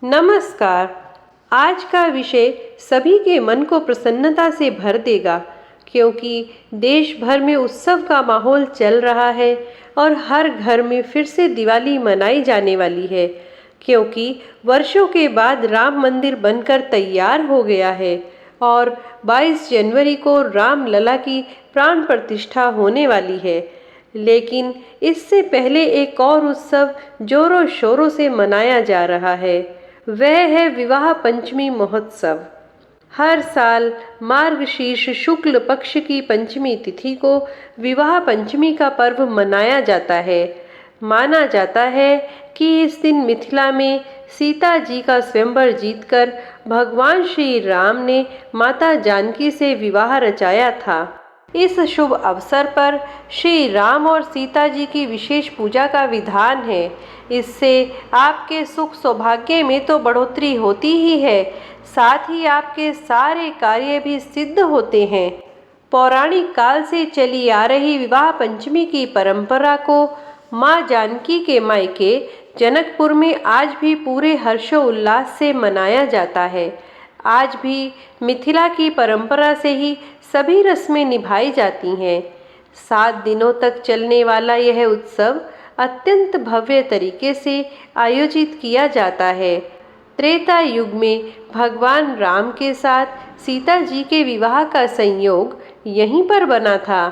नमस्कार। आज का विषय सभी के मन को प्रसन्नता से भर देगा, क्योंकि देश भर में उत्सव का माहौल चल रहा है और हर घर में फिर से दिवाली मनाई जाने वाली है, क्योंकि वर्षों के बाद राम मंदिर बनकर तैयार हो गया है और 22 जनवरी को राम लला की प्राण प्रतिष्ठा होने वाली है। लेकिन इससे पहले एक और उत्सव जोरों शोरों से मनाया जा रहा है। वह है विवाह पंचमी महोत्सव। हर साल मार्गशीर्ष शुक्ल पक्ष की पंचमी तिथि को विवाह पंचमी का पर्व मनाया जाता है। माना जाता है कि इस दिन मिथिला में सीता जी का स्वयंवर जीतकर भगवान श्री राम ने माता जानकी से विवाह रचाया था। इस शुभ अवसर पर श्री राम और सीता जी की विशेष पूजा का विधान है। इससे आपके सुख सौभाग्य में तो बढ़ोतरी होती ही है, साथ ही आपके सारे कार्य भी सिद्ध होते हैं। पौराणिक काल से चली आ रही विवाह पंचमी की परंपरा को माँ जानकी के मायके जनकपुर में आज भी पूरे हर्षोल्लास से मनाया जाता है। आज भी मिथिला की परंपरा से ही सभी रस्में निभाई जाती हैं। 7 दिनों तक चलने वाला यह उत्सव अत्यंत भव्य तरीके से आयोजित किया जाता है। त्रेता युग में भगवान राम के साथ सीता जी के विवाह का संयोग यहीं पर बना था।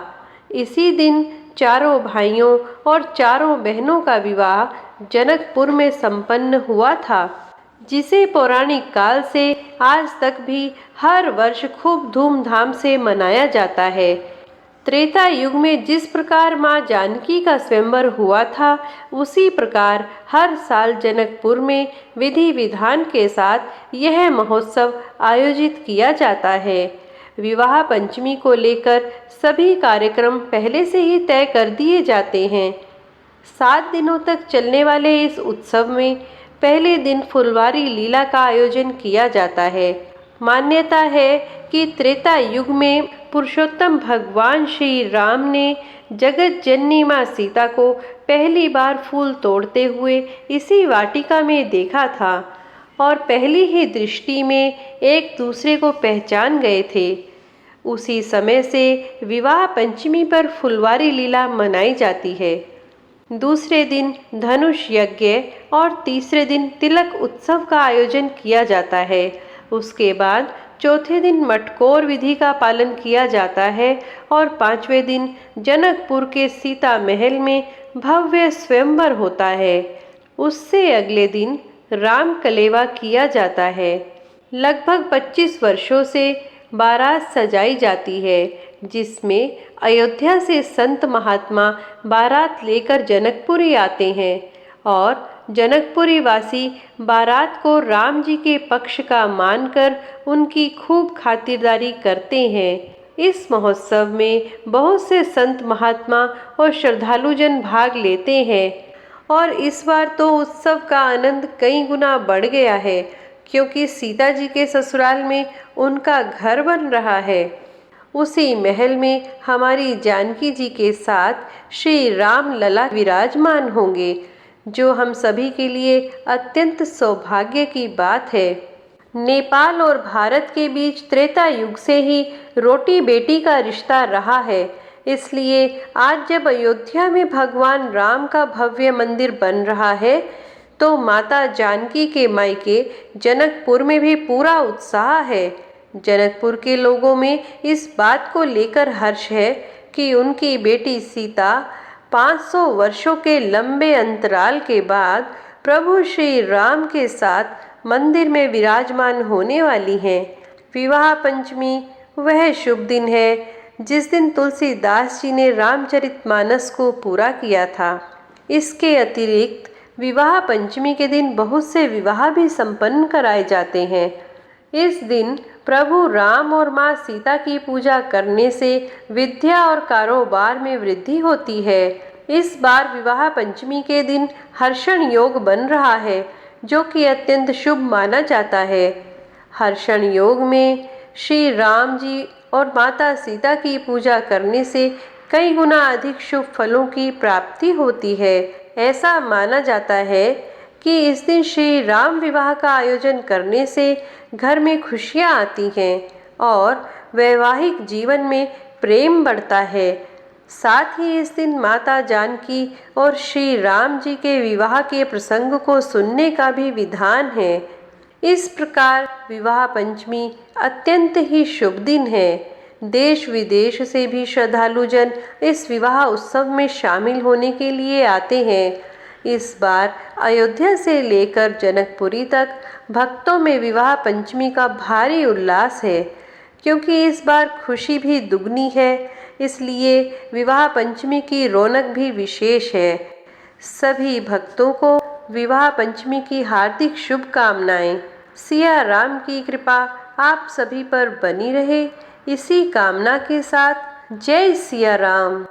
इसी दिन चारों भाइयों और चारों बहनों का विवाह जनकपुर में संपन्न हुआ था, जिसे पौराणिक काल से आज तक भी हर वर्ष खूब धूमधाम से मनाया जाता है। त्रेता युग में जिस प्रकार माँ जानकी का स्वयंवर हुआ था, उसी प्रकार हर साल जनकपुर में विधि विधान के साथ यह महोत्सव आयोजित किया जाता है। विवाह पंचमी को लेकर सभी कार्यक्रम पहले से ही तय कर दिए जाते हैं। 7 दिनों तक चलने वाले इस उत्सव में पहले दिन फुलवारी लीला का आयोजन किया जाता है। मान्यता है कि त्रेता युग में पुरुषोत्तम भगवान श्री राम ने जगत जननी माँ सीता को पहली बार फूल तोड़ते हुए इसी वाटिका में देखा था और पहली ही दृष्टि में एक दूसरे को पहचान गए थे। उसी समय से विवाह पंचमी पर फुलवारी लीला मनाई जाती है। दूसरे दिन धनुष यज्ञ और तीसरे दिन तिलक उत्सव का आयोजन किया जाता है। उसके बाद चौथे दिन मटकोर विधि का पालन किया जाता है और 5वें दिन जनकपुर के सीता महल में भव्य स्वयंवर होता है। उससे अगले दिन राम कलेवा किया जाता है। लगभग 25 वर्षों से बारात सजाई जाती है, जिसमें अयोध्या से संत महात्मा बारात लेकर जनकपुरी आते हैं और जनकपुरी वासी बारात को राम जी के पक्ष का मानकर उनकी खूब खातिरदारी करते हैं। इस महोत्सव में बहुत से संत महात्मा और श्रद्धालुजन भाग लेते हैं और इस बार तो उत्सव का आनंद कई गुना बढ़ गया है, क्योंकि सीता जी के ससुराल में उनका घर बन रहा है। उसी महल में हमारी जानकी जी के साथ श्री राम लला विराजमान होंगे, जो हम सभी के लिए अत्यंत सौभाग्य की बात है। नेपाल और भारत के बीच त्रेता युग से ही रोटी बेटी का रिश्ता रहा है, इसलिए आज जब अयोध्या में भगवान राम का भव्य मंदिर बन रहा है, तो माता जानकी के मायके जनकपुर में भी पूरा उत्साह है। जनकपुर के लोगों में इस बात को लेकर हर्ष है कि उनकी बेटी सीता 500 वर्षों के लंबे अंतराल के बाद प्रभु श्री राम के साथ मंदिर में विराजमान होने वाली हैं। विवाह पंचमी वह शुभ दिन है जिस दिन तुलसीदास जी ने रामचरितमानस को पूरा किया था। इसके अतिरिक्त विवाह पंचमी के दिन बहुत से विवाह भी संपन्न कराए जाते हैं। इस दिन प्रभु राम और माँ सीता की पूजा करने से विद्या और कारोबार में वृद्धि होती है। इस बार विवाह पंचमी के दिन हर्षण योग बन रहा है, जो कि अत्यंत शुभ माना जाता है। हर्षण योग में श्री राम जी और माता सीता की पूजा करने से कई गुना अधिक शुभ फलों की प्राप्ति होती है। ऐसा माना जाता है कि इस दिन श्री राम विवाह का आयोजन करने से घर में खुशियाँ आती हैं और वैवाहिक जीवन में प्रेम बढ़ता है। साथ ही इस दिन माता जानकी और श्री राम जी के विवाह के प्रसंग को सुनने का भी विधान है। इस प्रकार विवाह पंचमी अत्यंत ही शुभ दिन है। देश विदेश से भी श्रद्धालु जन इस विवाह उत्सव में शामिल होने के लिए आते हैं। इस बार अयोध्या से लेकर जनकपुरी तक भक्तों में विवाह पंचमी का भारी उल्लास है। क्योंकि इस बार खुशी भी दुगनी है, इसलिए विवाह पंचमी की रौनक भी विशेष है। सभी भक्तों को विवाह पंचमी की हार्दिक शुभकामनाएं। सिया राम की कृपा आप सभी पर बनी रहे, इसी कामना के साथ जय सिया राम।